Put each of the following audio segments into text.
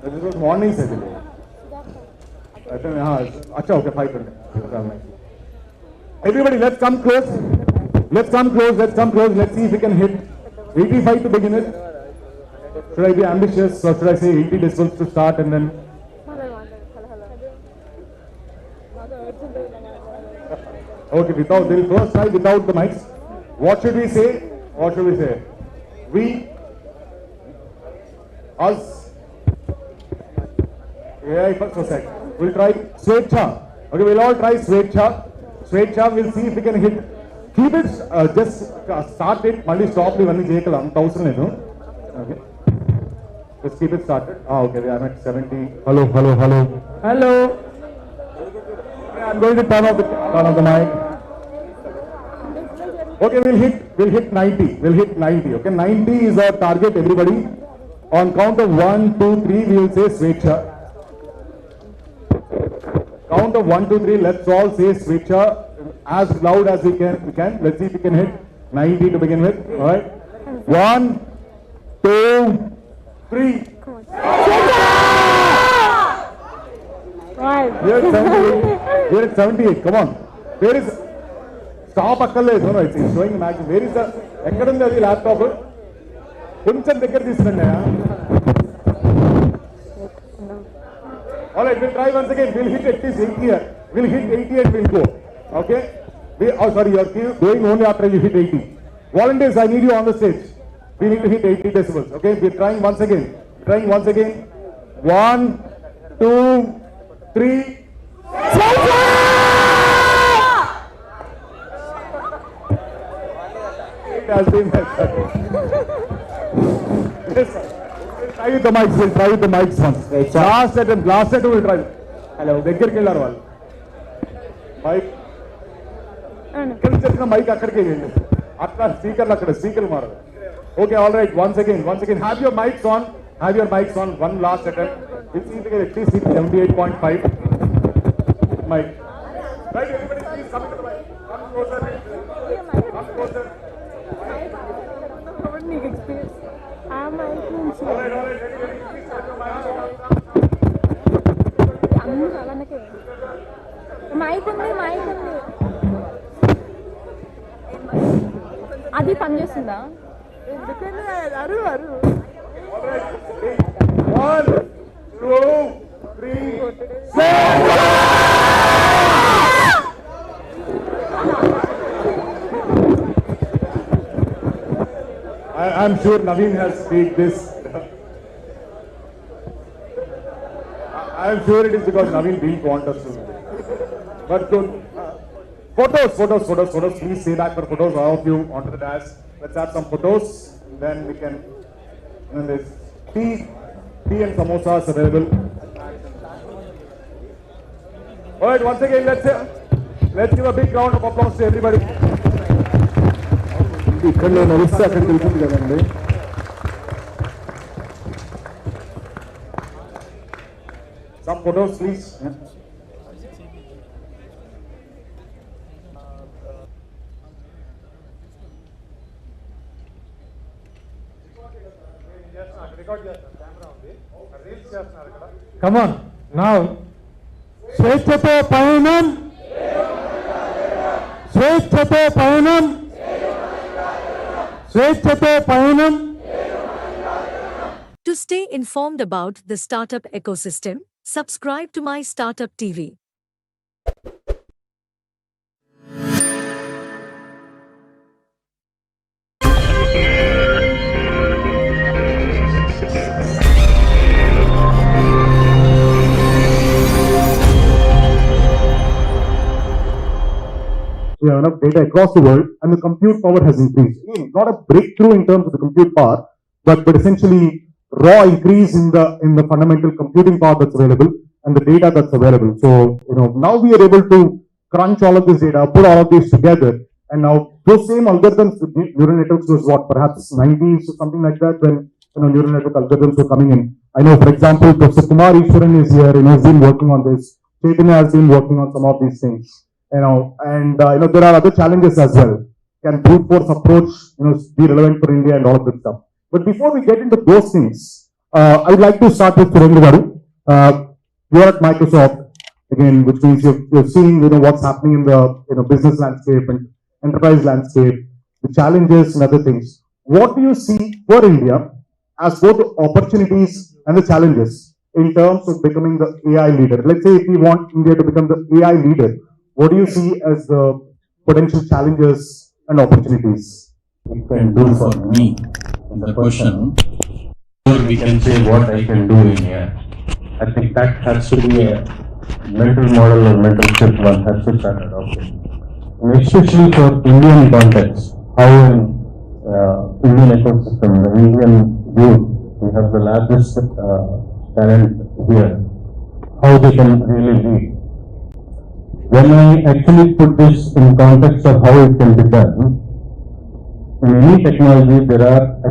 This was morning session. Acha, okay, 5:20. Everybody, let's come close. Let's come close. Let's come close. Let's see if we can hit 85 to begin with. Should I be ambitious or should I say 80 decibels to start and then? Okay, without the first try without the mics. What should we say? What should we say? We, us. Yeah, first a sec. We'll try Swetcha. Okay, we'll all try Swetcha. Swetcha, we'll see if we can hit. Keep it, just start it. Mali stop the one vehicle. 1000. Okay. Just keep it started. Okay, I'm at 70. Hello. Hello. I'm going to turn off the mic. Okay, we'll hit 90. We'll hit 90. Okay, 90 is our target, everybody. On count of 1, 2, 3, we will say Swetcha. Count of 1, 2, 3, let's all say Swetcha as loud as we can. Let's see if we can hit 90 to begin with. Alright. 1, 2, 3. We're at 78. Come on. Where is stop akkale? No, it's showing match. Where is the ekkadunde adi laptop? Koncham దగ్గర తీసుకురండి. All right, we'll try once again. We'll hit at least 80 here. We'll hit 80 and we'll go. Okay? Sorry, you're going only after you hit 80. Volunteers, I need you on the stage. We need to hit 80 decibels. Okay? We're trying once again. 1, 2, 3. It has been yes, try with the mics. We'll try with the mics once. Right, last set we'll try. Hello. దగ్గరికి వెళ్ళారు వాళ్ళు. Mic ఇక్కడ చెప్పిన mic అక్కడికి వెళ్ళండి. అట్లా స్పీకర్లు మారదు. Okay, all right. Once again. Have your mics on. One last attempt. We'll see if we can at least hit 78.5. Mic. Right, everybody, please come to the mic. Come closer. All right. Ready. Please start your mic. అది పని చేస్తుందా? All right. 1, 2, 3. I'm sure Naveen has speak this. I'm sure it is because Naveen didn't want us to. But good. Photos. Please stay back for photos. All of you onto the dash. Let's have some photos. Then we can. And there's tea and samosas available. All right. Once again, let's give a big round of applause to everybody. Some photos, please. Yeah. Come on, now. స్వేచ్ఛతో పయనం. To stay informed about the startup ecosystem, subscribe to MyStartupTV. We have enough data across the world and the compute power has increased. Not a breakthrough in terms of the compute power, but essentially raw increase in the fundamental computing power that's available and the data that's available. So, now we are able to crunch all of this data, put all of this together, and now those same algorithms with neural networks was what, perhaps 90s or something like that, when neural network algorithms were coming in. I know, for example, Professor Kumar Ishwaran is here, he's been working on this. Chaitanya has been working on some of these things. And there are other challenges as well. Can brute force approach, be relevant for India and all of this stuff. But before we get into those things, I would like to start with Surendra Garu. You're at Microsoft again, which means you're seeing what's happening in the business landscape and enterprise landscape, the challenges and other things. What do you see for India as both the opportunities and the challenges in terms of becoming the AI leader? Let's say if we want India to become the AI leader, what do you see as the potential challenges and opportunities? You can do for me the question, or we can say what I can do in here. I think that has to be a mental model or mental shift one has to start adopting. And especially for Indian context, how in Indian ecosystem, the Indian youth, we have the largest talent here, how they can really lead. When I actually put this in context of how it can be done, in any technology, there are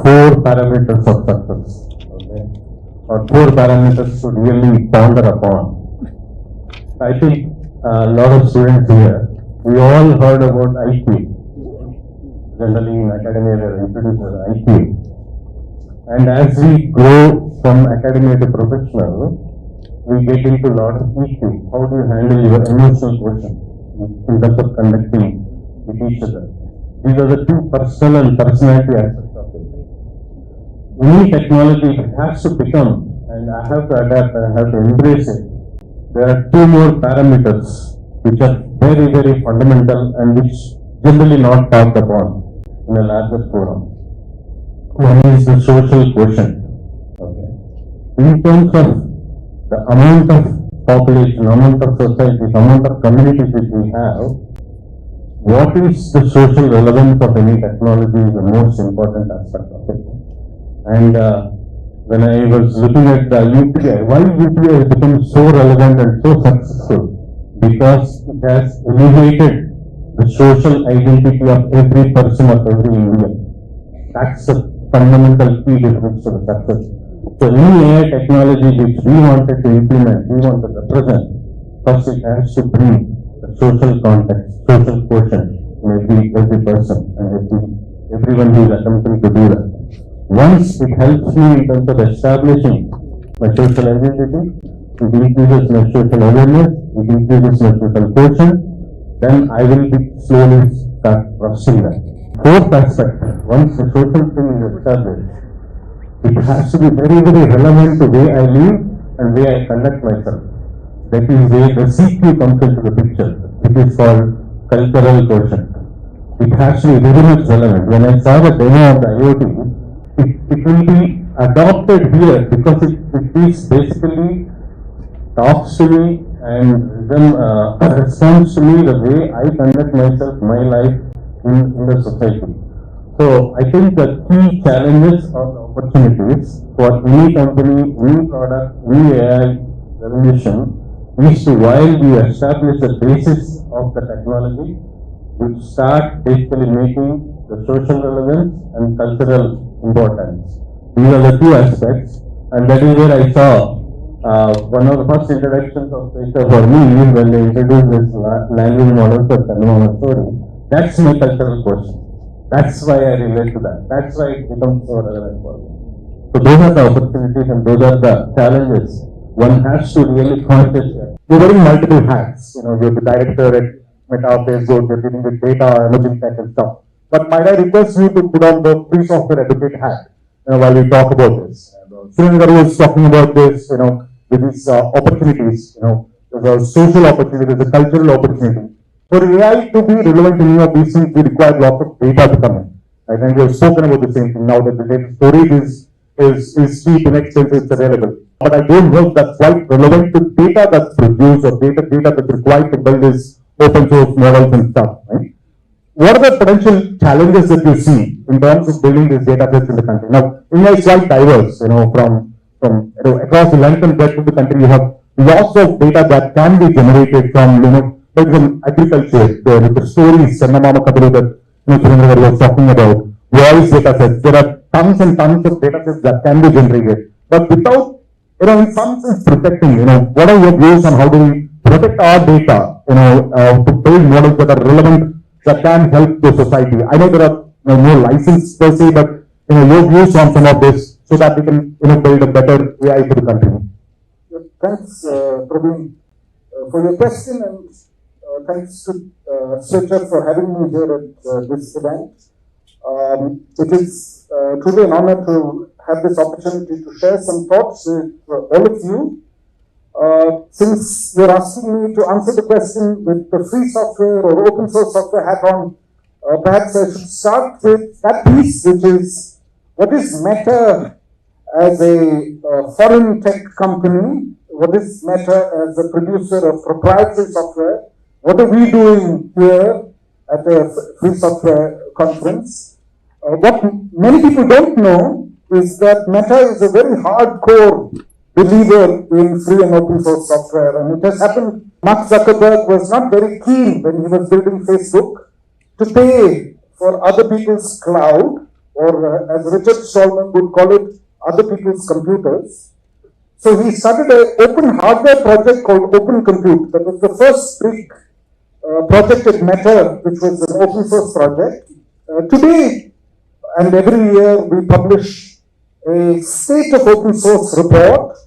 4 parameters of success, okay? Or 4 parameters to really ponder upon. I think a lot of students here, we all heard about IQ. Generally in academia, they are introduced as IQ. And as we grow from academia to professional, we get into a lot of EQ. How do you handle your emotional quotient in terms of conducting with each other? These are the 2 personal and personality aspects of it. Any technology has to become, and I have to adapt and I have to embrace it. There are 2 more parameters which are very, very fundamental and which generally not talked upon in a larger forum. One is the social quotient. Okay. In terms of the amount of population, amount of societies, amount of communities which we have, what is the social relevance of any technology is the most important aspect of it. And when I was looking at the UPI, why UPI has become so relevant and so successful? Because it has elevated the social identity of every person of every Indian. That's the fundamental key difference to the success. So any AI technology which we wanted to implement, we want to represent, first it has to bring the social context, social quotient in every person and everyone who is attempting to do that. Once it helps me in terms of establishing my social identity, it increases my social awareness, it increases my social quotient, then I will be slowly start trusting that. 4th aspect, once the social thing is established, it has to be very, very relevant to the way I live and way I conduct myself. That is where the CQ comes into the picture. It is called cultural quotient. It has to be very much relevant. When I saw the demo of the IoT, it will be adopted here because it is basically talks to me and then responds to me the way I conduct myself, my life in the society. So I think the key challenges or opportunities for any company, new product, new AI revolution is to, while we establish the basis of the technology, we start basically making the social relevance and cultural importance. These are the 2 aspects, and that is where I saw one of the first introductions of data for me is when they introduced this language model for Kanwama story. That's my cultural question. That's why I relate to that. That's why it becomes so relevant for me. So those are the opportunities and those are the challenges. One has to really consciously. You're wearing multiple hats. You're the director at Meta, Facebook, you're dealing with data, emerging tech and stuff. But might I request you to put on the free software advocate hat while we talk about this? Surendra was talking about this, with these opportunities, there's a social opportunity, there's a cultural opportunity. For AI to be relevant to any of these things, we require lots of data to come in. Right? And we have spoken about the same thing now that the data storage is cheap, inexpensive, it's available. But I don't know if that's quite relevant to data that's produced or data that's required to build these open source models and stuff. Right? What are the potential challenges that you see in terms of building these data sets in the country? Now, India is quite diverse, from across the length and breadth of the country. You have lots of data that can be generated from, from agriculture, with the stories, Sannamama Kadalu that Surendra was talking about, voice data sets. There are tons and tons of data sets that can be generated. But without, in some sense protecting, what are your views on how do we protect our data, to build models that are relevant, that can help the society? I know there are no license per se, but your views on some of this so that we can build a better AI for the country. Thanks, Praveen, for your question, and thanks to Switcher for having me here at this event. It is truly an honor to have this opportunity to share some thoughts with all of you. Since you're asking me to answer the question with the free software or open source software hat on, perhaps I should start with that piece, which is what is Meta as a foreign tech company? What is Meta as a producer of proprietary software? What are we doing here at a free software conference? What many people don't know is that Meta is a very hardcore believer in free and open source software. And it has happened, Mark Zuckerberg was not very keen when he was building Facebook to pay for other people's cloud, or as Richard Stallman would call it, other people's computers. So he started an open hardware project called Open Compute. That was the first big project at Meta, which was an open source project. Today, and every year, we publish a State of Open Source report.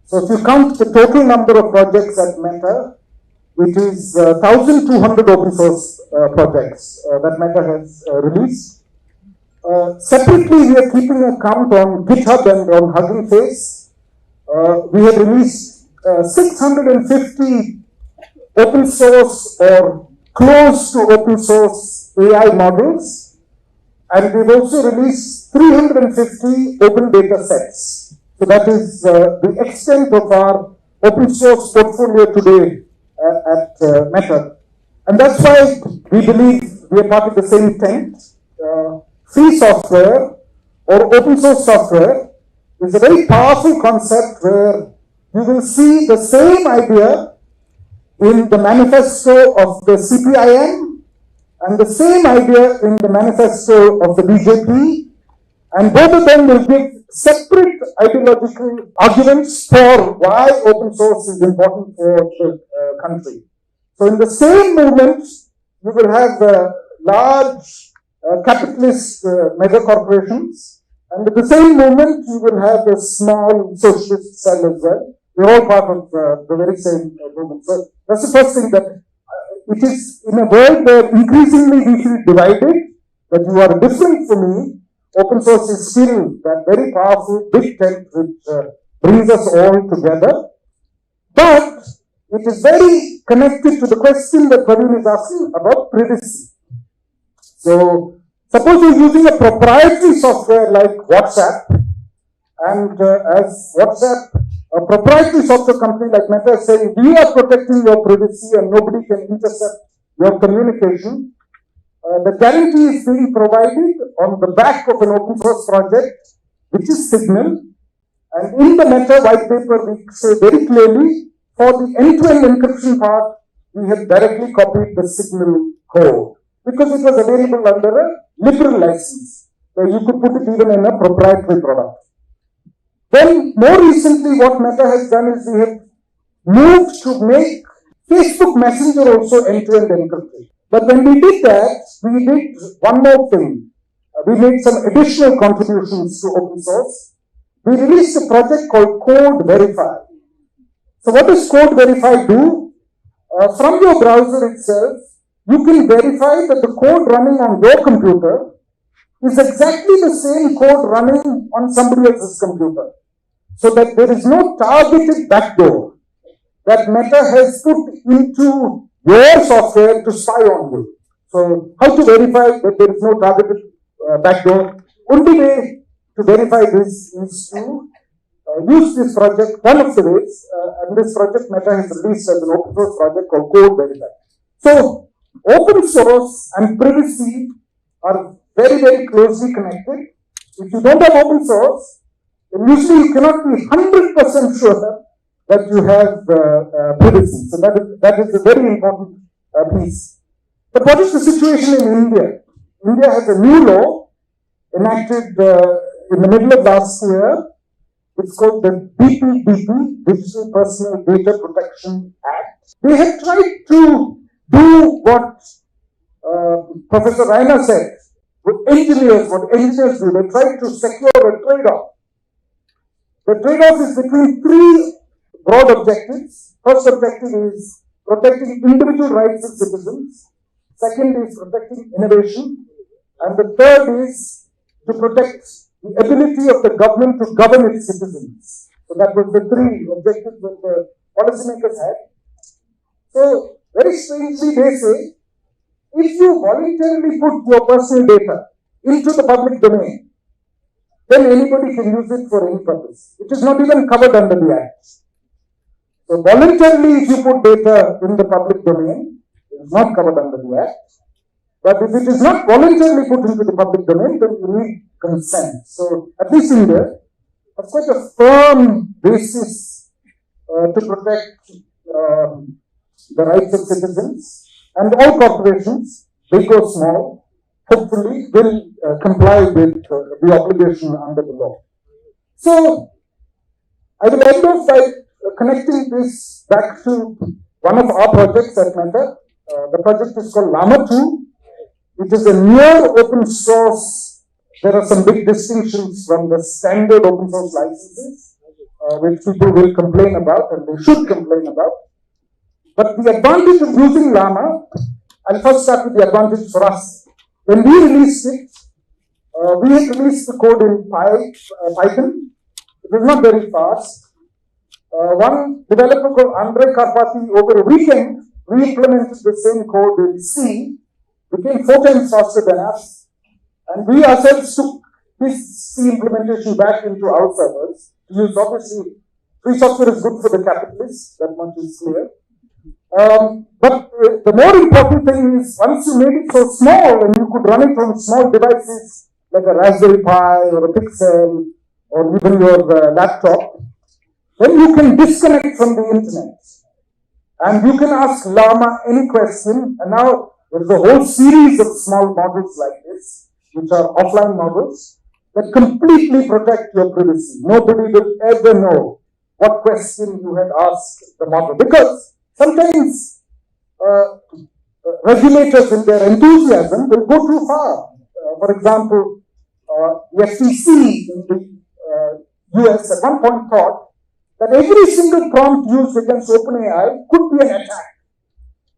So if you count the total number of projects at Meta, it is 1,200 open source projects that Meta has released. Separately, we are keeping a count on GitHub and on Hugging Face. We have released 650 open source or close to open source AI models, and we've also released 350 open data sets. So that is the extent of our open source portfolio today at Meta. And that's why we believe we are part of the same tent. Free software or open source software is a very powerful concept where you will see the same idea in the manifesto of the CPIM and the same idea in the manifesto of the BJP, and both of them will give separate ideological arguments for why open source is important for the country. So in the same movement, you will have large capitalist mega corporations, and with the same movement, you will have a small socialist cell as well. We're all part of the very same movement. So that's the first thing, that it is in a world where increasingly we feel divided, that you are different from me. Open source is still that very powerful big tent which brings us all together. But it is very connected to the question that Praveen is asking about privacy. So suppose you're using a proprietary software like WhatsApp, and as WhatsApp, a proprietary software company like Meta is saying, we are protecting your privacy and nobody can intercept your communication. The guarantee is being provided on the back of an open source project, which is Signal. And in the Meta white paper, we say very clearly, for the end-to-end encryption part, we have directly copied the Signal code, because it was available under a liberal license, where you could put it even in a proprietary product. Then, more recently, what Meta has done is we have moved to make Facebook Messenger also end-to-end encrypted. But when we did that, we did one more thing. We made some additional contributions to open source. We released a project called Code Verify. So what does Code Verify do? From your browser itself, you can verify that the code running on your computer is exactly the same code running on somebody else's computer. So that there is no targeted backdoor that Meta has put into your software to spy on you. So how to verify that there is no targeted backdoor? Only way to verify this is to use this project, one of the ways, and this project Meta has released as an open source project called Code Verify. So open source and privacy are very, very closely connected. If you don't have open source, then usually you cannot be 100% sure that you have privacy. So that is a very important piece. But what is the situation in India? India has a new law enacted in the middle of last year. It's called the DPDP, Digital Personal Data Protection Act. They have tried to do what Professor Raina said, with engineers, what engineers do. They try to secure a trade-off The trade-off is between three broad objectives. First objective is protecting individual rights of citizens. Second is protecting innovation. And the third is to protect the ability of the government to govern its citizens. So that was the three objectives that the policymakers had. So very strangely they say, if you voluntarily put your personal data into the public domain, then anybody can use it for any purpose. It is not even covered under the Act. So voluntarily, if you put data in the public domain, it is not covered under the Act. But if it is not voluntarily put into the public domain, then you need consent. So at least in India, that's quite a firm basis to protect the rights of citizens, and all corporations, big or small, hopefully will comply with the obligation under the law. So I will end off by connecting this back to one of our projects at Meta. The project is called Llama 2. It is a near open source. There are some big distinctions from the standard open source licenses, which people will complain about, and they should complain about. But the advantage of using Llama, I'll first start with the advantage for us. When we released it, we had released the code in Python. It was not very fast. One developer called Andrei Karpathy, over a weekend, re-implemented the same code in C, became 4 times faster than us, and we ourselves took his C implementation back into our servers to use. Obviously, free software is good for the capitalists, that much is clear. But the more important thing is, once you made it so small and you could run it on small devices like a Raspberry Pi or a Pixel or even your laptop, then you can disconnect from the internet and you can ask Llama any question. And now there is a whole series of small models like this, which are offline models that completely protect your privacy. Nobody will ever know what question you had asked the model, because sometimes regulators in their enthusiasm will go too far. For example, the FTC in the US at one point thought that every single prompt used against OpenAI could be an attack.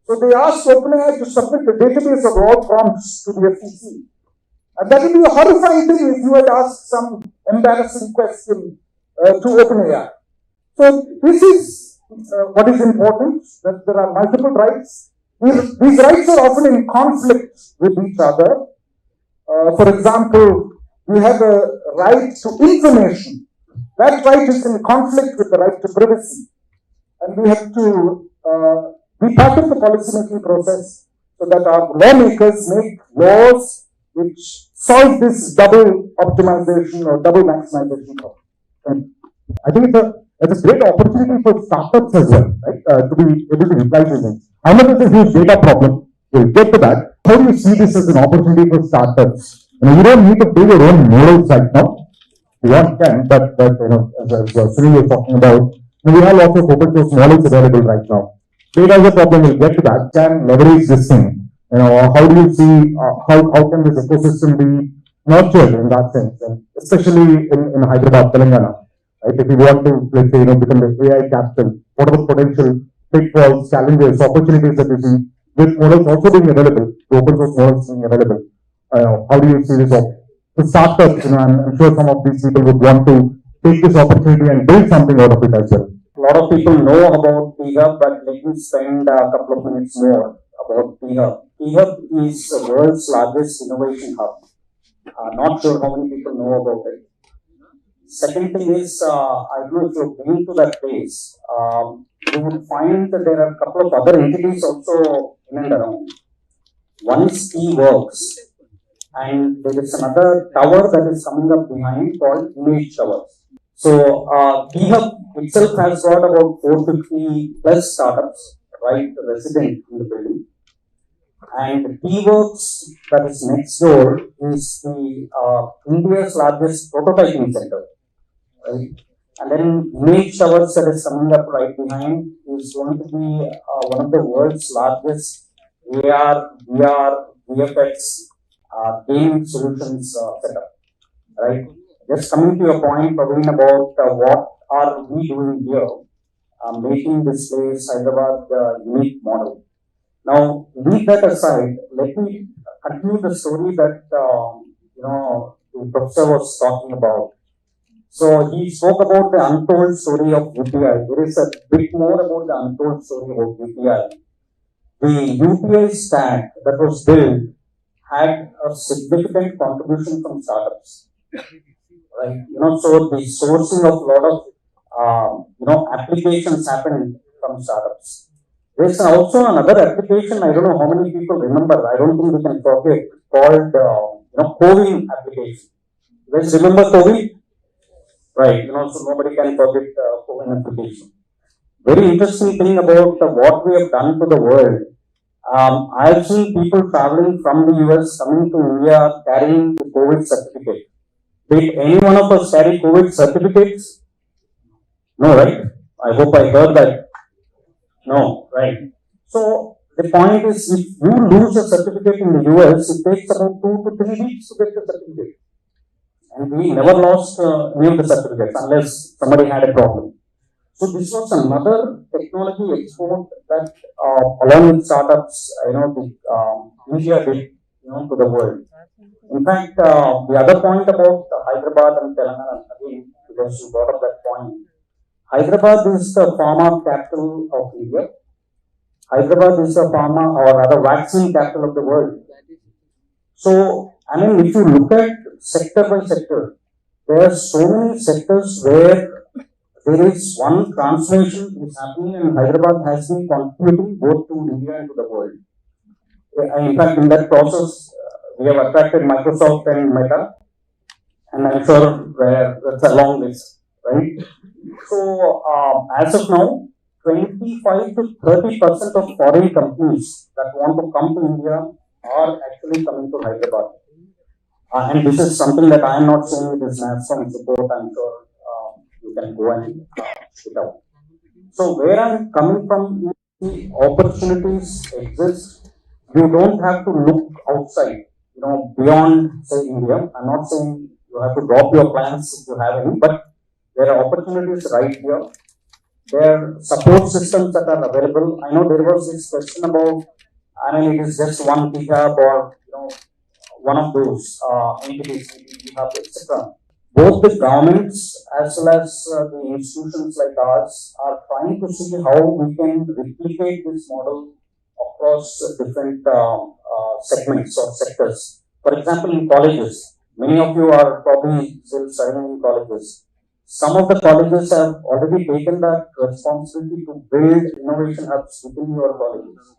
So they asked OpenAI to submit the database of all prompts to the FTC. And that would be a horrifying thing if you had asked some embarrassing question to OpenAI. So this is what is important, that there are multiple rights. These rights are often in conflict with each other. For example, we have a right to information. That right is in conflict with the right to privacy. And we have to be part of the policymaking process so that our lawmakers make laws which solve this double optimization or double maximization problem. And I think it's a great opportunity for startups as well, right? To be able to reply to this. I know this is a huge data problem. We'll get to that. How do you see this as an opportunity for startups? You don't need to build your own models right now. You can, but as Sunil was talking about, we have lots of open source models available right now. Data is a problem. We'll get to that. Can leverage this thing. How do you see how can this ecosystem be nurtured in that sense, and especially in Hyderabad, Telangana. Right? If you want to, let's say, become the AI capital, what are the potential pitfalls, challenges, opportunities that you see with models also being available, the open source models being available? How do you see this? The startups, I'm sure some of these people would want to take this opportunity and build something out of it as well. A lot of people know about T-Hub, but let me spend a couple of minutes more about T-Hub. T-Hub is the world's largest innovation hub. Not sure how many people know about it. Second thing is, I don't know if you've been to that place, you will find that there are a couple of other entities also in and around. One is T-Works, and there is another tower that is coming up behind called Image Towers. So, T-Hub itself has got about 450 plus startups, right, resident in the building. And T-Works, that is next door, is the India's largest prototyping center. Right? And then Image Towers that is coming up right behind is going to be one of the world's largest AR, VR, VFX game solutions setup. Right? just coming to your point, Praveen, about what are we doing here, making this place Hyderabad unique model. Now, leave that aside. Let me continue the story that the professor was talking about. So he spoke about the untold story of UPI. There is a bit more about the untold story about UPI. The UPI stack that was built had a significant contribution from startups, right? So the sourcing of a lot of applications happened from startups. There's also another application. I don't know how many people remember. I don't think we can forget, called COVID application. You guys remember COVID? Right. So nobody can forget COVID application. Very interesting thing about what we have done to the world. I've seen people traveling from the US coming to India carrying the COVID certificate. Did any one of us carry COVID certificates? No, right? I hope I heard that. No, right. So the point is, if you lose a certificate in the US, it takes about 2 to 3 weeks to get the certificate. And we never lost any of the certificates unless somebody had a problem. So this was another technology export that, along with startups, India did, to the world. In fact, the other point about Hyderabad and Telangana, again, because you brought up that point, Hyderabad is the pharma capital of India. Hyderabad is the pharma or rather vaccine capital of the world. So, if you look at sector by sector, there are so many sectors where there is one transformation is happening, and Hyderabad has been contributing both to India and to the world. In fact, in that process, we have attracted Microsoft and Meta, and I'm sure that's a long list, right? So, as of now, 25 to 30% of foreign companies that want to come to India are actually coming to Hyderabad. And this is something that I am not saying it is national support. I'm sure you can go and check it out. So where I'm coming from, the opportunities exist. You don't have to look outside, beyond, say, India. I'm not saying you have to drop your plans if you have any, but there are opportunities right here. There are support systems that are available. I know there was this question about, it is just one GitHub or, one of those entities, GitHub, etc. Both the governments as well as the institutions like ours are trying to see how we can replicate this model across different segments or sectors. For example, in colleges, many of you are probably still studying in colleges. Some of the colleges have already taken that responsibility to build innovation hubs within your colleges.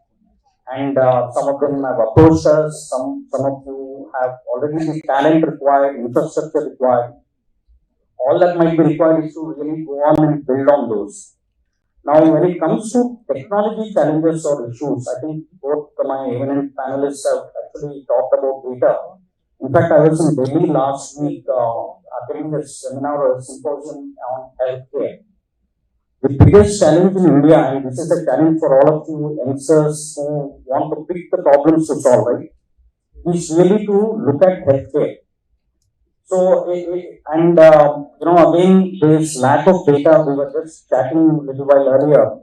And some of them have approached us, some of you have already the talent required, infrastructure required. All that might be required is to really go on and build on those. Now, when it comes to technology challenges or issues, I think both my eminent panelists have actually talked about data. In fact, I was in Delhi last week attending a seminar or a symposium on healthcare. The biggest challenge in India, and this is a challenge for all of you youngsters who want to pick the problems to solve, right, is really to look at healthcare. So, again, there's lack of data. We were just chatting a little while earlier.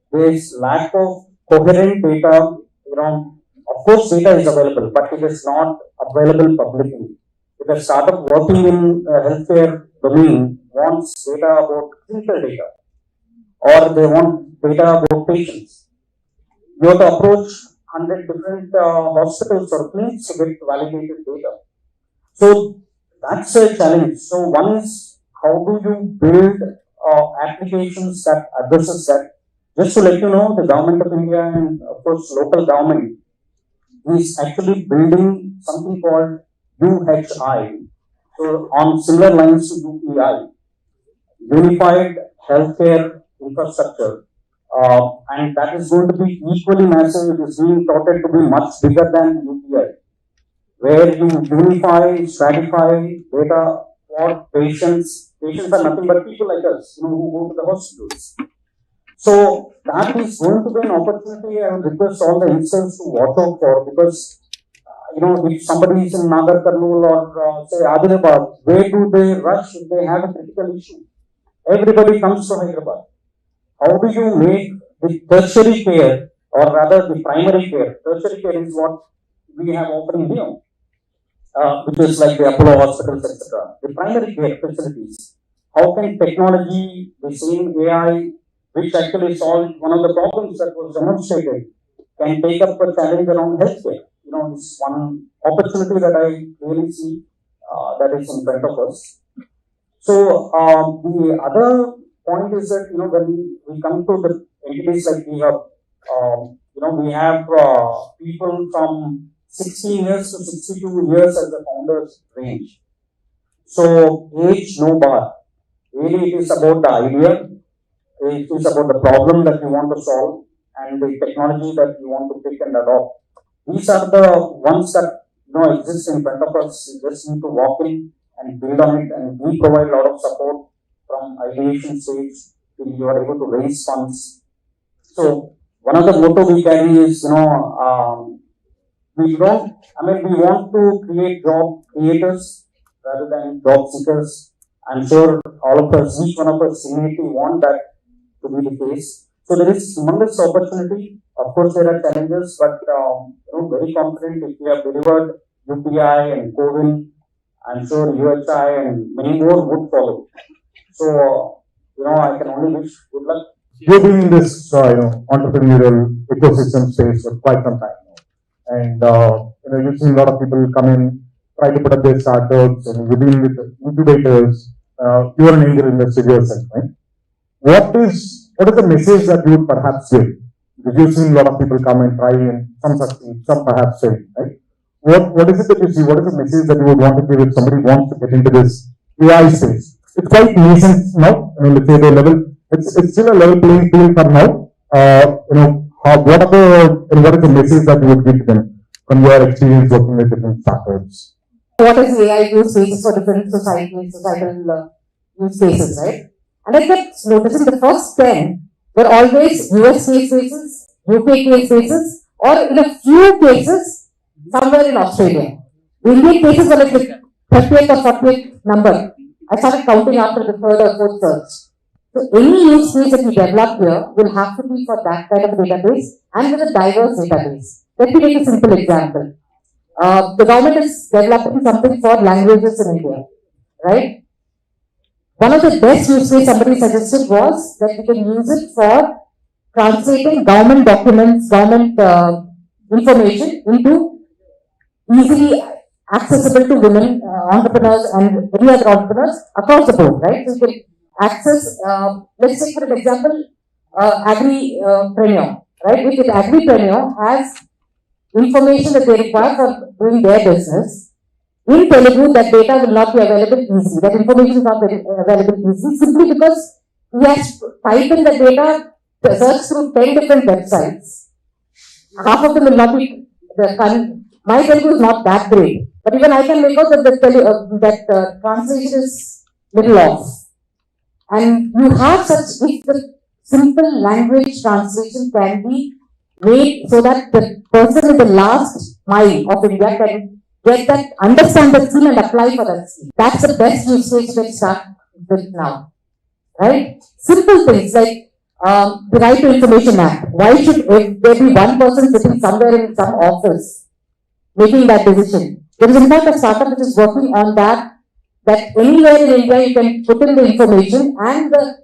There's lack of coherent data. Of course, data is available, but it is not available publicly. If a startup working in healthcare domain wants data about clinical data, or they want data about patients, you have to approach 100 different hospitals or clinics to get validated data. So that's a challenge. So one is, how do you build applications that addresses that? Just to let you know, the government of India and of course local government is actually building something called UHI. So on similar lines to UPI, Unified Healthcare Infrastructure, and that is going to be equally massive. It is being touted to be much bigger than UPI, where you unify, stratify data for patients. Patients are nothing but people like us, who go to the hospitals. So that is going to be an opportunity. I would request all the youngsters to watch out for, because if somebody is in Nagar Karnool or say Hyderabad, where do they rush if they have a critical issue? Everybody comes to Hyderabad. How do you make the tertiary care, or rather the primary care? Tertiary care is what we have offering here, which is like the Apollo hospitals, etc. The primary care facilities. How can technology, the same AI, which actually solved one of the problems that was demonstrated, can take up a challenge around healthcare? It's one opportunity that I really see that is in front of us. So the other point is that when we come to the entities like we have, we have people from 16 years to 62 years as the founders range. So age no bar. Really, it is about the idea. It is about the problem that you want to solve and the technology that you want to pick and adopt. These are the ones that exist in front of us. You just need to walk in and build on it, and we provide a lot of support from ideation stage till you are able to raise funds. So one of the motto we carry is we want to create job creators rather than job seekers. I'm sure all of us, each one of us innately want that to be the case. So there is tremendous opportunity. Of course, there are challenges, but very confident if we have delivered UPI and COVID, I'm sure UHI and many more would follow. So, I can only wish good luck. You've been in this, entrepreneurial ecosystem space for quite some time now. And, you've seen a lot of people come in, try to put up their startups, and you've been with incubators. You're an angel investor yourself, right? What is the message that you would perhaps give? Because you've seen a lot of people come and try, and some succeed, some perhaps fail, right? What is it that you see? What is the message that you would want to give if somebody wants to get into this AI space? It's quite nascent now. Let's say the level. It's still a level playing field for now. What is the message that you would give to them from your experience working with different startups? What is AI use cases for different societal use cases, right? And I kept noticing the first 10 were always US case cases, UK case cases, or in a few cases, somewhere in Australia. The Indian cases were like the 38th or 40th number. I started counting after the third or fourth search. So any use case that we develop here will have to be for that kind of a database and with a diverse database. Let me take a simple example. The government is developing something for languages in India, right? One of the best use cases somebody suggested was that we can use it for translating government documents, government information into easily accessible to women entrepreneurs and any other entrepreneurs across the board, right? So you can access, let's take for an example, agripreneur, right? If the agripreneur has information that they require for doing their business, in Telugu, that data will not be available easily. That information is not available easily simply because he has to type in the data, search through 10 different websites. Half of them will not be, my Telugu is not that great. But even I can make out that that translation is little off. And you have such, if the simple language translation can be made so that the person in the last mile of India can get that, understand the skill and apply for that skill. That's the best use case to start with now. Right? Simple things like the Right to Information Act. Why should there be one person sitting somewhere in some office making that decision? There is in fact a startup which is working on that anywhere in India you can put in the information and the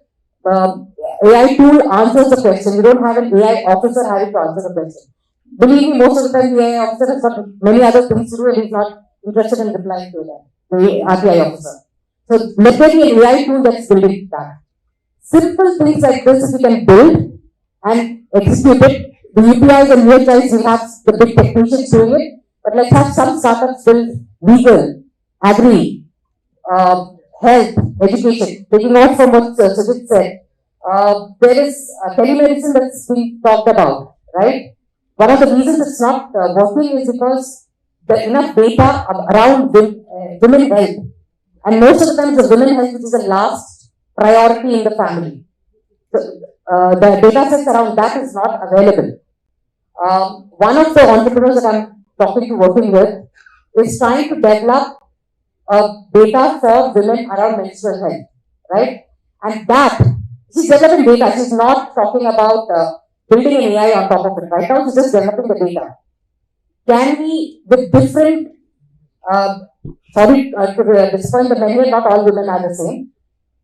AI tool answers the question. You don't have an AI officer having to answer the question. Believe me, most of the time the AI officer has got many other things to do and he's not interested in replying to that, the RTI officer. So let there be an AI tool that's building that. Simple things like this if you can build and execute it. The UPIs and UHIs will have the big technicians doing it, but let's have some startups build legal, agri, health, education. Taking out from what Sujit said, there is telemedicine that's being talked about, right? One of the reasons it's not working is because there enough data around women health. And most of the times the women health is the last priority in the family. The data sets around that is not available. One of the entrepreneurs that I'm talking to, working with, is trying to develop data for women around menstrual health, right? And that, she's developing data. She's not talking about building an AI on top of it. Right now, she's just developing the data. Can we, with different, to disappoint, but many, not all women are the same.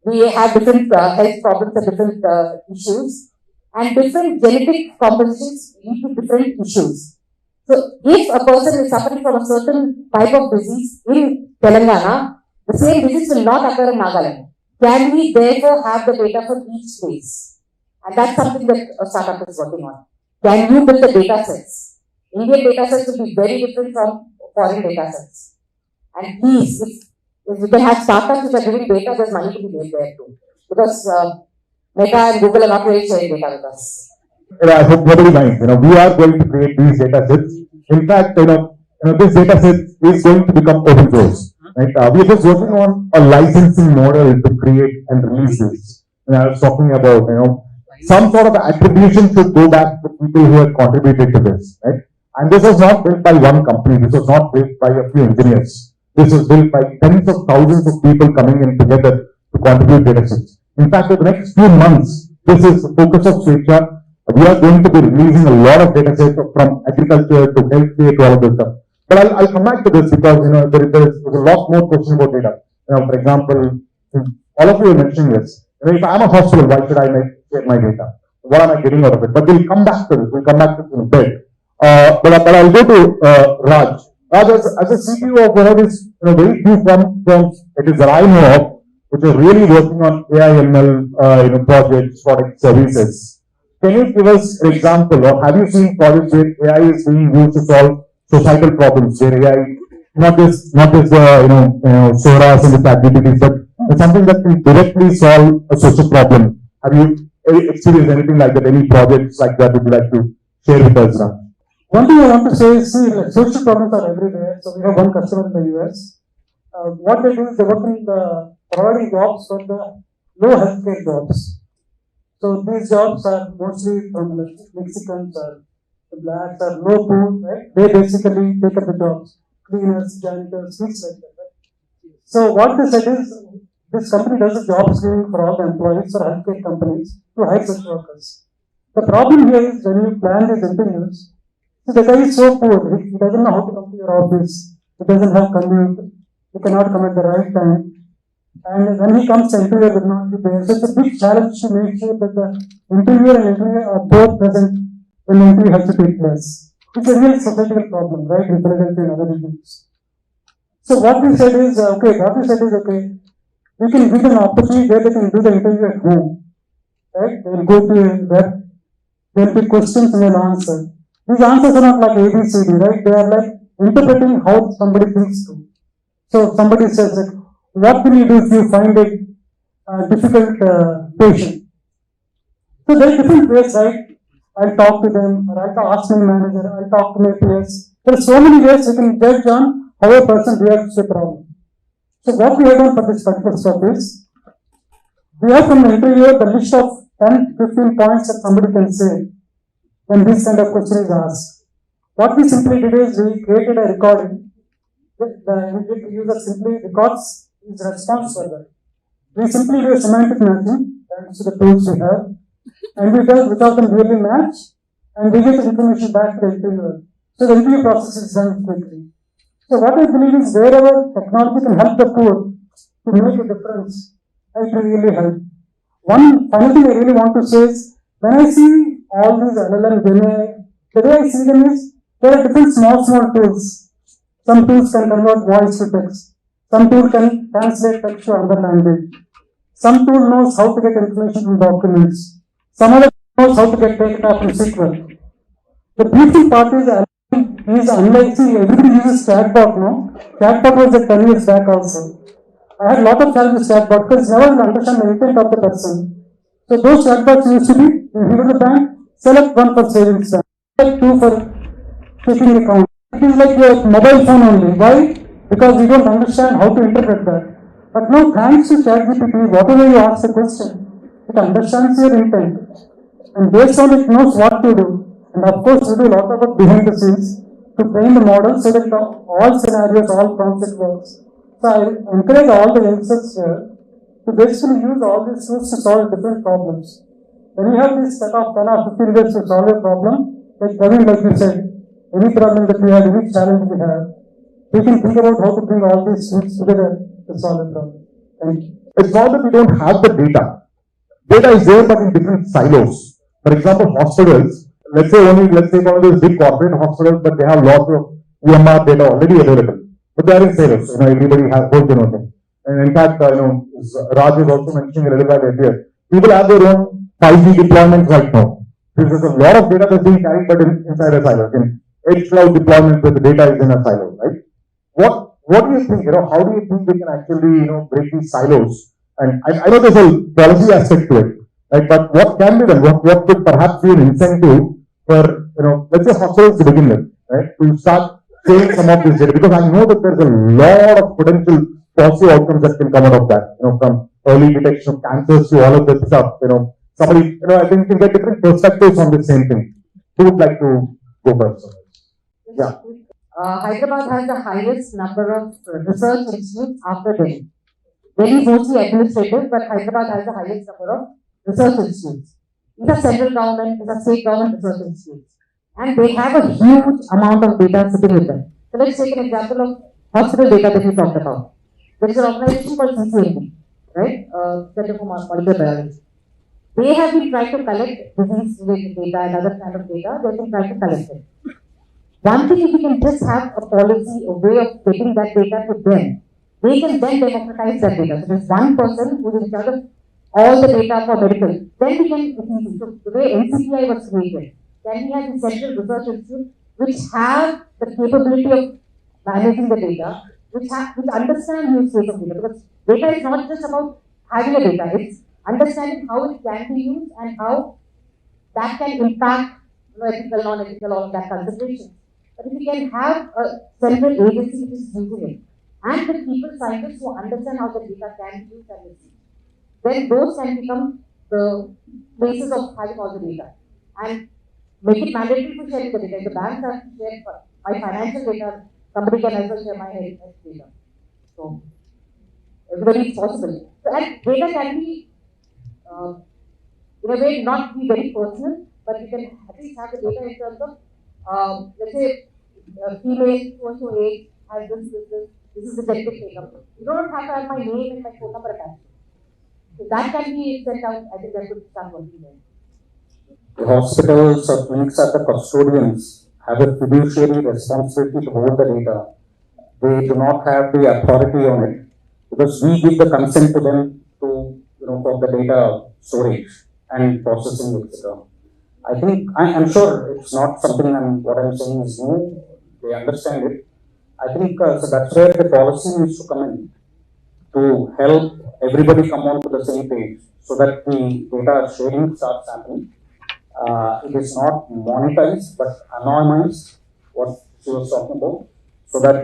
We have different health problems and different issues, and different genetic compositions lead to different issues. So, if a person is suffering from a certain type of disease in Telangana, the same disease will not occur in Nagaland. Can we therefore have the data for each case? And that's something that a startup is working on. Can you build the data sets? Indian data sets will be very different from foreign data sets. And please, if we can have startups which are giving data, there's money to be made there too. Because Meta and Google are not really sharing data with us. I hope nobody minds. We are going to create these data sets. In fact, this data set is going to become open source. Right? We are just working on a licensing model to create and release this. And I was talking about, some sort of attribution should go back to people who have contributed to this. Right? And this was not built by one company. This was not built by a few engineers. This was built by tens of thousands of people coming in together to contribute data sets. In fact, in the next few months, this is the focus of Swecha. We are going to be releasing a lot of data sets from agriculture to healthcare to all of this stuff. But I'll come back to this because there's a lot more questions about data. For example, all of you are mentioning this. If I'm a hospital, why should I share my data? What am I getting out of it? But we'll come back to this. We'll come back to this in a bit. But I'll go to Raj. Raj, as a CTO of one of these very few firms, it is that I know of, which are really working on AI ML projects, product services. Can you give us an example, or have you seen projects where AI is being used to solve societal problems, where AI, not just SORAs and the ChatGPTs, but something that can directly solve a social problem? Have you experienced anything like that? Any projects like that would you like to share with us now? One thing I want to say is, social problems are everywhere. So we have one customer in the US. What they do is they work in providing jobs for the low healthcare jobs. So these jobs are mostly from Mexicans or the blacks or low poor, right? They basically take up the jobs, cleaners, janitors, things like that. Right? So what they said is, this company does a job screening for all the employees for healthcare companies to hire such workers. The problem here is when you plan these interviews, the guy is so poor, he doesn't know how to come to your office, he doesn't have commute, he cannot come at the right time. And when he comes, the interviewer will not be there. So it's a big challenge to make sure that the interviewer and interviewer are both present when the interview has to take place. It's a real societal problem, right, in Philadelphia and other regions. So what we said is, we can give an opportunity where they can do the interview at home, right? They'll go to a web, there'll be questions and they'll answer. These answers are not like ABCD, right? They are like interpreting how somebody thinks through. So somebody says, like, what will you do if you find a difficult patient? So there are different ways, right? I'll talk to them, or I'll ask my manager, I'll talk to my peers. There are so many ways you can judge on how a person reacts to a problem. So what we have done for this particular stuff is, we have from the interviewer the list of 10, 15 points that somebody can say when this kind of question is asked. What we simply did is, we created a recording. The user simply records his response for that. We simply do semantic matching, thanks to the tools we have, and we tell which of them really match, and we get information back to the interviewer. So the interview process is done quickly. So what I believe is, wherever technology can help the poor to make a difference, it will really help. One final thing I really want to say is, when I see all these LLM, the way I see them is, there are different small tools. Some tools can convert voice to text. Some tool can translate text to another language. Some tool knows how to get information from documents. Some other knows how to get data from SQL. The beautiful part is unlike, see, everybody uses chatbot now. Chatbot was at 10 years back also. I had a lot of challenges with chatbot because never will understand the intent of the person. So those chatbots used to be, you go to the bank, select one for savings bank, select two for checking account. It is like your mobile phone only. Why? Because we don't understand how to interpret that. But now, thanks to ChatGPT, whatever you ask the question, it understands your intent. And based on it, knows what to do. And of course, we do a lot of work behind the scenes to train the model so that all scenarios, all prompts it works. So I encourage all the youngsters here to basically use all these tools to solve different problems. When you have this set of 10 or 15 ways to solve a problem, like Praveen, like you said, any problem that we have, any challenge we have, we can think about how to bring all these tools together to solve the problem. Thank you. It's not that we don't have the data. Data is there, but in different silos. For example, hospitals, let's say one of those big corporate hospitals, but they have lots of EMR data already available. But they are in silos. Everybody has both, thing. And in fact, Raj was also mentioning a little bit earlier. People have their own 5G deployments right now. There's a lot of data that's being carried, but inside a silo. In edge cloud deployment, where the data is in a silo, right? What do you think? How do you think we can actually, break these silos? And I know there's a policy aspect to it, right? But what can be done? What could perhaps be an incentive for, let's say hospitals to begin with, right? To start sharing some of this data, because I know that there's a lot of potential positive outcomes that can come out of that, from early detection of cancers to all of this stuff, somebody, I think you can get different perspectives on the same thing. Who would like to go first? Yeah. Hyderabad has the highest number of research institutes after Delhi. Delhi is mostly administrative, but Hyderabad has the highest number of research institutes. These are central government, these are state government research institutes. And they have a huge amount of data sitting with them. So let's take an example of hospital data that we talked about. There is an organization called CCMB, right? Center for Molecular Biology. They have been trying to collect disease-related data and other kind of data. They have been trying to collect it. One thing, if we can just have a policy, a way of getting that data to them, they can then democratize that data. So there's one person who is in charge of all the data for medical. Then we can, so the way NCPI was created, then we have the Central Research Institute, which have the capability of managing the data, which understand use case of data. Because data is not just about having a data, it's understanding how it can be used and how that can impact ethical, non-ethical, all of that consideration. But if we can have a central agency which is using it, and the people scientists who understand how the data can be used and received, then those can become the places of having all the data. And make it mandatory to share the data. If the banks have to share my financial data, somebody can as well share my health data. So, everybody is possible. So, and data can be, in a way, not be very personal, but you can at least have the data in terms of, let's say, female, so age, has this is the genetic makeup. You don't have to have my name and my phone number attached. So that can be sent out. I think that could start working there. The hospitals or clinics are the custodians, have a fiduciary responsibility to hold the data. They do not have the authority on it because we give the consent to them to, for the data storage and processing, etc. I think, I'm sure it's not something what I'm saying is new, they understand it. I think so that's where the policy needs to come in to help everybody come on to the same page so that the data sharing starts happening. It is not monetized but anonymized, what she was talking about, so that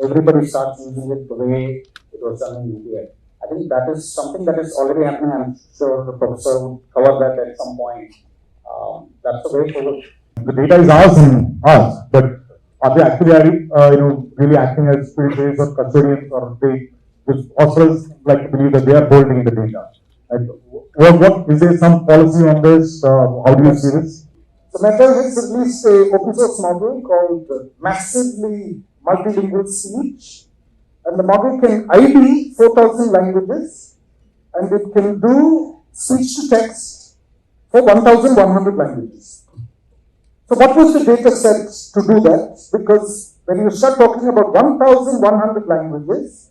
everybody starts using it the way it was done in UPI. I think that is something that is already happening. I'm sure the professor would cover that at some point. That's the way forward. The data is ours and ours, but are they actually really acting as spirituals or custodians, or they hospitals like to believe that they are holding the data? What is there some policy on this? How do you see this? So Meta has released a open source model called Massively Multilingual Speech, and the model can ID 4,000 languages, and it can do speech to text for 1,100 languages. So what was the data set to do that? Because when you start talking about 1,100 languages,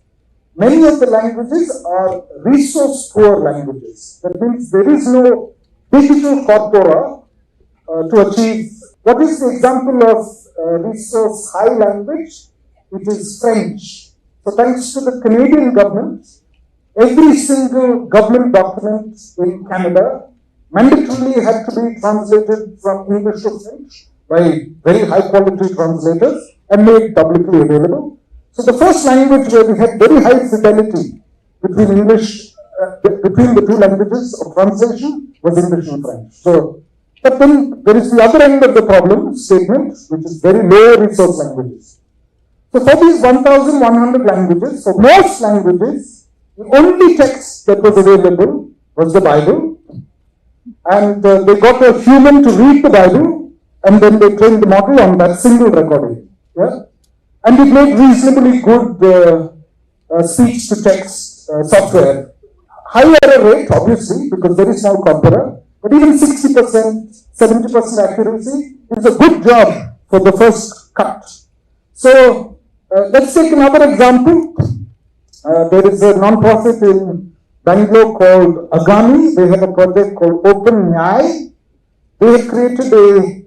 many of the languages are resource poor languages. That means there is no digital corpora to achieve. What is the example of resource high language? It is French. So thanks to the Canadian government, every single government document in Canada mandatorily had to be translated from English to French by very high quality translators and made publicly available. So the first language where we had very high fidelity between English, between the two languages of translation was English and French. So But then there is the other end of the problem statement, which is very low resource languages. So for these 1,100 languages, for most languages, the only text that was available was the Bible. And they got a human to read the Bible, and then they trained the model on that single recording. Yeah? And it made reasonably good speech to text software. High error rate, obviously, because there is no computer, but even 60%, 70% accuracy is a good job for the first cut. So let's take another example. There is a non-profit in Bangalore called Agami. They have a project called Open Nyai. They have created a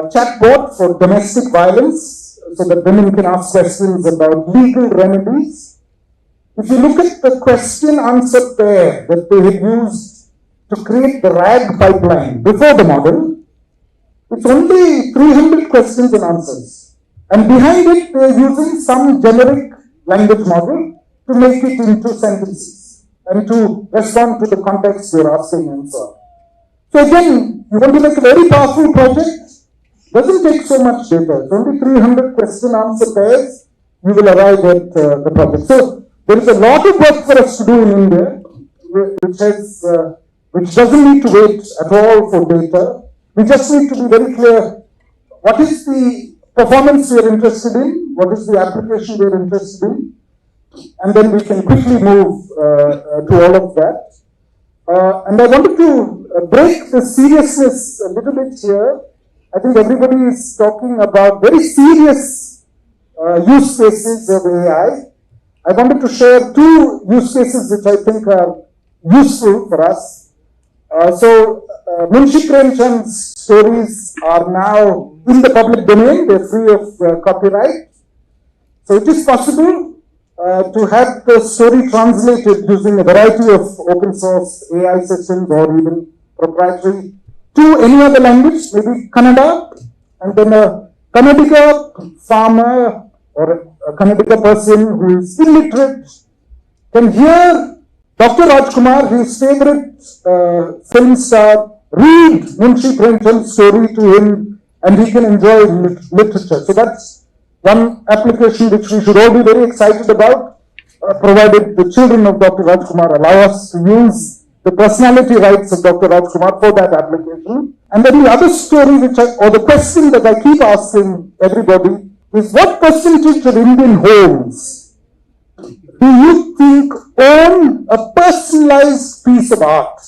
chatbot for domestic violence so that women can ask questions about legal remedies. If you look at the question answer pair that they had used to create the RAG pipeline before the model, it's only 300 questions and answers. And behind it, they're using some generic language model to make it into sentences and to respond to the context you're asking and so on. So again, you want to make a very powerful project, doesn't take so much data. It's only 300 question answer pairs, you will arrive at the project. So there is a lot of work for us to do in India, which doesn't need to wait at all for data. We just need to be very clear, what is the performance we are interested in, what is the application we are interested in, and then we can quickly move to all of that. And I wanted to break the seriousness a little bit here. I think everybody is talking about very serious use cases of AI. I wanted to share two use cases which I think are useful for us. Munshi Premchand's stories are now in the public domain. They're free of copyright. So it is possible to have the story translated using a variety of open source AI systems or even proprietary to any other language, maybe Kannada, and then a Kannadiga farmer or a Kannadiga person who is illiterate can hear Dr. Rajkumar, his favorite film star, read Munshi Premchand's story to him and he can enjoy literature. So that's one application which we should all be very excited about, provided the children of Dr. Rajkumar allow us to use the personality rights of Dr. Rajkumar for that application. And then the other story or the question that I keep asking everybody is, what percentage of Indian homes do you think own a personalized piece of art?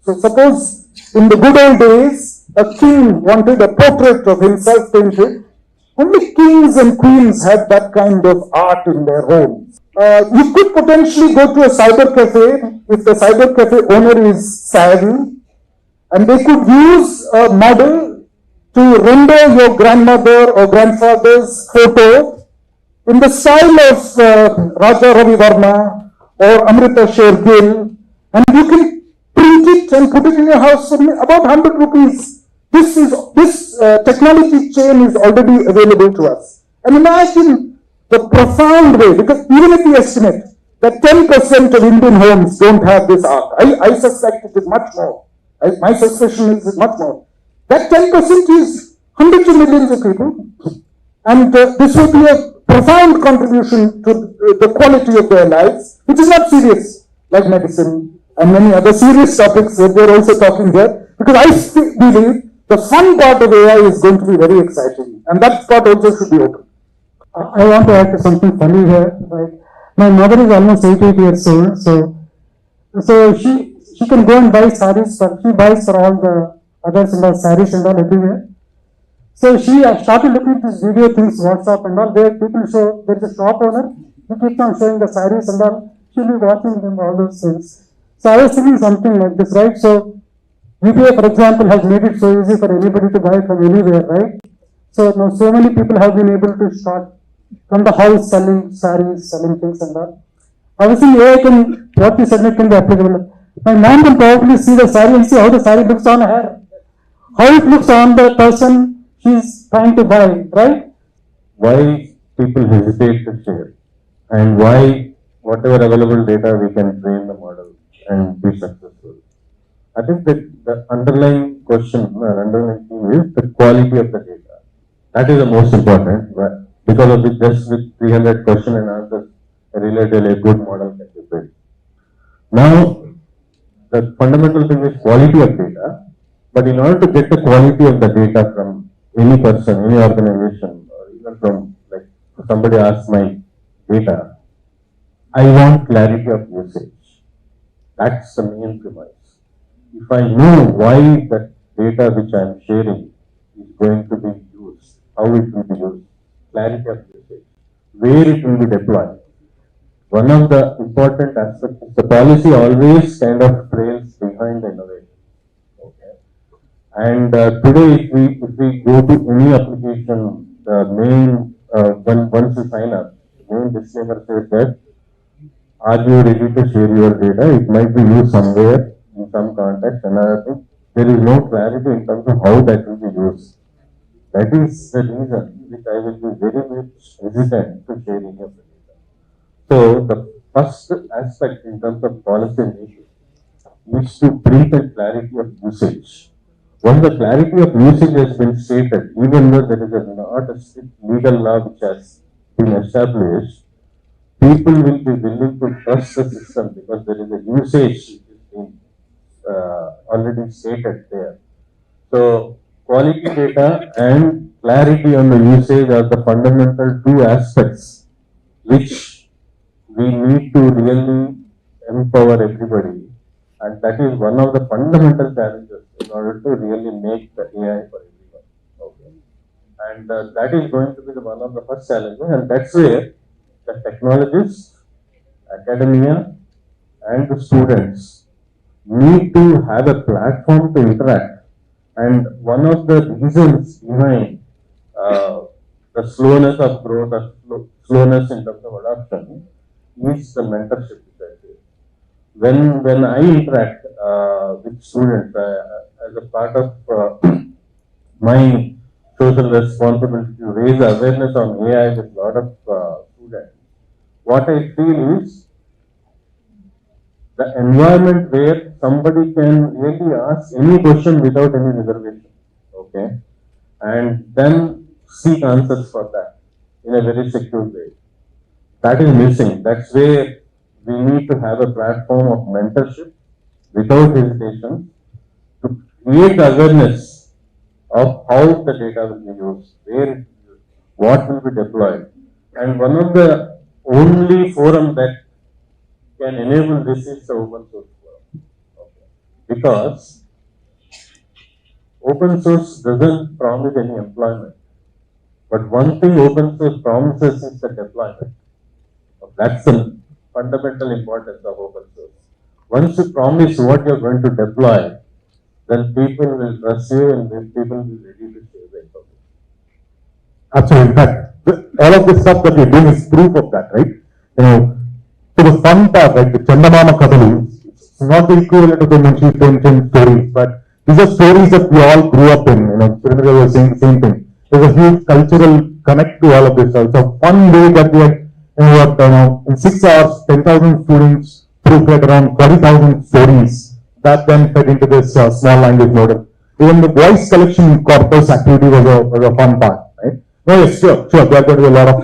So suppose in the good old days, a king wanted a portrait of himself painted. Only kings and queens had that kind of art in their homes. You could potentially go to a cyber cafe if the cyber cafe owner is savvy, and they could use a model to render your grandmother or grandfather's photo in the style of Raja Ravi Varma or Amrita Shergill, and you can print it and put it in your house for about 100 rupees. This technology chain is already available to us. And imagine the profound way, because even if we estimate that 10% of Indian homes don't have this art, I suspect it is much more. My suspicion is much more. That 10% is hundreds of millions of people, and this will be a profound contribution to the quality of their lives, which is not serious, like medicine and many other serious topics that we're also talking here, because I believe the fun part of AI is going to be very exciting, and that part also should be open. I want to add something funny here. Right? My mother is almost 88 years old, so she can go and buy sarees, but she buys for all the others and all sarees and all everywhere. So she started looking at this video things, WhatsApp and all, where people show, there is a shop owner, he keeps on showing the sarees and all, she'll be watching them, all those things. So I was thinking something like this, right? So UPI, for example, has made it so easy for anybody to buy from anywhere, right? So now so many people have been able to start from the house selling sarees, selling things and all. Obviously, AI can, what you said can be applicable. My mom can probably see the saree and see how the saree looks on her, how it looks on the person she's trying to buy, right? Why people hesitate to share, and why whatever available data we can train the model and be successful. I think that the underlying question, underlying thing is the quality of the data. That is the most important, right? Because of it, just with 300 question and answers, a relatively good model can be built. Now, the fundamental thing is quality of data, but in order to get the quality of the data from any person, any organization, or even from like somebody asks my data, I want clarity of usage. That's the main premise. If I know why that data which I am sharing is going to be used, how it will be used, clarity of usage, where it will be deployed. One of the important aspects is the policy always kind of trails behind the innovation. Okay. And today, if we go to any application, the main once you sign up, the main disclaimer says that are you ready to share your data? It might be used somewhere in some context. Another thing, there is no clarity in terms of how that will be used. That is the reason which I will be very much hesitant to share any of the data. So the first aspect in terms of policy making is to bring the clarity of usage. Once the clarity of usage has been stated, even though there is not a strict legal law which has been established, people will be willing to trust the system because there is a usage which is being already stated there. So quality data and clarity on the usage are the fundamental two aspects which we need to really empower everybody, and that is one of the fundamental challenges in order to really make the AI for everyone. Okay, and that is going to be the one of the first challenges, and that's where the technologists, academia, and the students need to have a platform to interact. And one of the reasons behind the slowness of growth, or slowness in terms of adoption, is the mentorship. When I interact with students as a part of my social responsibility to raise awareness on AI with a lot of students, what I feel is the environment where somebody can really ask any question without any reservation, okay, and then seek answers for that in a very secure way. That is missing. That's where we need to have a platform of mentorship without hesitation to create awareness of how the data will be used, where it will be used, what will be deployed. And one of the only forum that can enable this is the open source forum. Okay. Because open source doesn't promise any employment. But one thing open source promises is the deployment. That's the fundamental importance of open source. Once you promise what you're going to deploy, then people will trust you and then people will be ready to share the information. Absolutely. In fact, all of this stuff that we're doing is proof of that, right? You know, to the fun part, right, the Chandamama Kadalu, it's not the equivalent of the Munshi Premchand stories, but these are stories that we all grew up in. You know, Surendra was saying the same thing. There's a huge cultural connect to all of this. It's a fun way that we had, in 6 hours, 10,000 students proofread around 40,000 stories that then fed into this small language model. Even the voice collection corpus activity was a fun part, right? No, yes, sure. There are going to be a lot of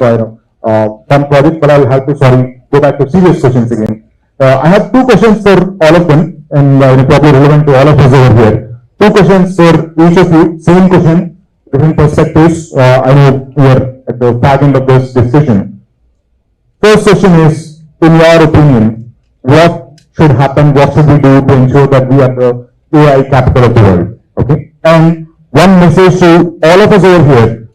fun projects, but I'll have to, go back to serious questions again. I have two questions for all of them, and probably relevant to all of us over here. Two questions for each of you. Same question, different perspectives. I know we are at the fag end of this discussion. First question is, in your opinion, what should happen, what should we do to ensure that we are the AI capital of the world? Okay? And one message to all of us over here.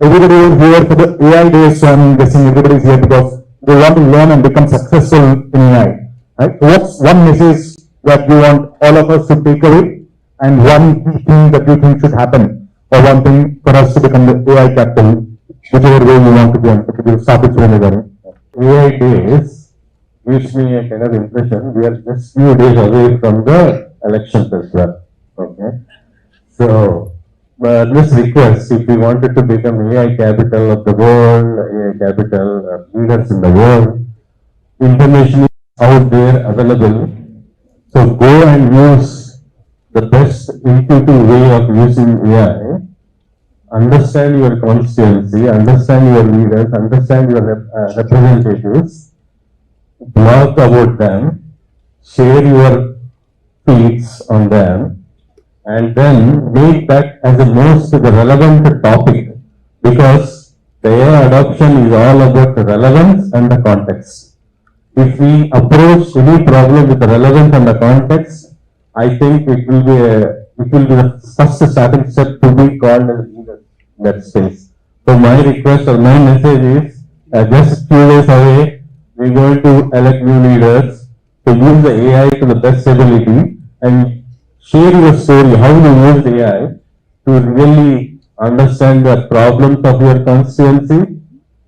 Everybody over here for the AI days, so I'm guessing everybody's here because they want to learn and become successful in AI. Right? So what's one message that you want all of us to take away, and one thing that you think should happen, or one thing for us to become the AI capital, whichever way you want to go. Okay, we'll start with Surendra. AI days gives me a kind of impression we are just few days away from the elections as well. Okay, so this request, if we wanted to become AI capital of the world, AI capital of leaders in the world, information is out there available. So go and use the best intuitive way of using AI, understand your constituency, understand your leaders, understand your representatives, blog about them, share your tweets on them, and then make that as the most relevant topic, because the AI adoption is all about the relevance and the context. If we approach any problem with the relevance and the context, I think it will be the first starting step to be called as leader in that space. So my request or my message is, just few days away, we're going to elect new leaders to use the AI to the best ability and share your story, how you use AI to really understand the problems of your constituency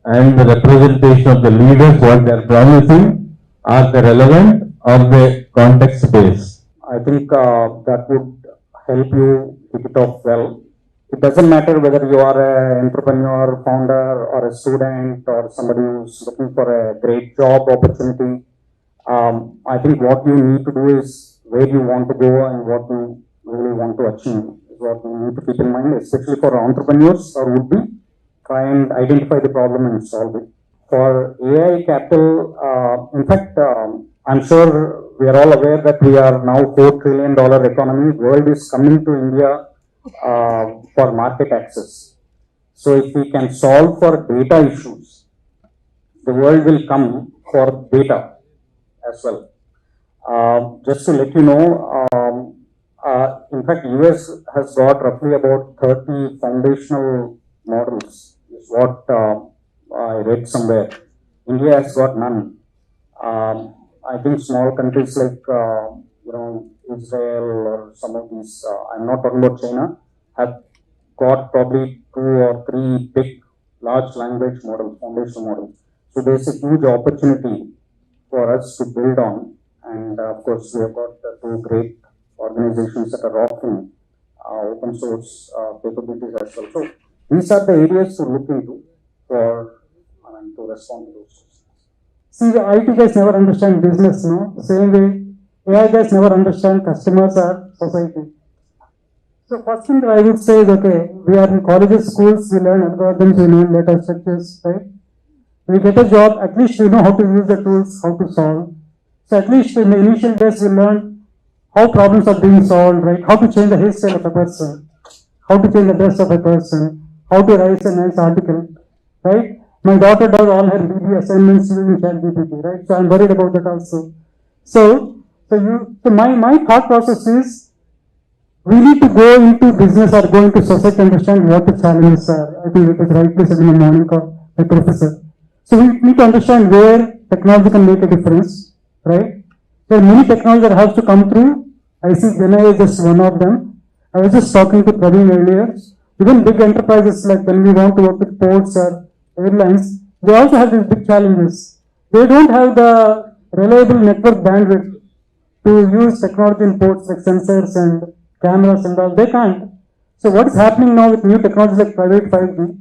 and the representation of the leaders, what they are promising, are they relevant or they context based. I think that would help you hit it off well. It doesn't matter whether you are an entrepreneur, founder, or a student, or somebody who's looking for a great job opportunity. I think what you need to do is where you want to go and what you really want to achieve is what you need to keep in mind, especially for entrepreneurs or would be. Try and identify the problem and solve it. For AI capital, in fact, I'm sure we are all aware that we are now $4 trillion economy. World is coming to India for market access. So if we can solve for data issues, the world will come for data as well. Just to let you know, in fact, US has got roughly about 30 foundational models, is what I read somewhere. India has got none. I think small countries like Israel or some of these, I'm not talking about China, have got probably 2 or 3 big large language models, foundational models. So there's a huge opportunity for us to build on, and of course we have got 2 great organizations that are offering open source capabilities as well. So these are the areas to look into for to respond to those. See, the IT guys never understand business, no? The same way, AI guys never understand customers or society. So first thing that I would say is, okay, we are in colleges, schools, we learn algorithms, we learn data structures, right? We get a job, at least we know how to use the tools, how to solve. So at least in the initial days, we learn how problems are being solved, right? How to change the hairstyle of a person, how to change the dress of a person, how to write a nice article, right? My daughter does all her BB assignments using ChatGPT, right? So I'm worried about that also. So my thought process is, we need to go into business or go into society to understand what the challenges are. I think it is rightly said in the morning call by professor. So we need to understand where technology can make a difference, right? There are many technologies that have to come through. I see GenAI is just one of them. I was just talking to Praveen earlier. Even big enterprises, like when we want to work with ports or airlines, they also have these big challenges. They don't have the reliable network bandwidth to use technology in ports like sensors and cameras and all. They can't. So what is happening now with new technologies like private 5G,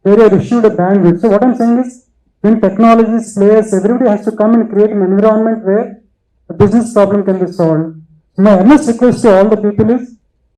where they are issued a bandwidth. So what I'm saying is, when technologies, players, everybody has to come and create an environment where a business problem can be solved. My earnest request to all the people is,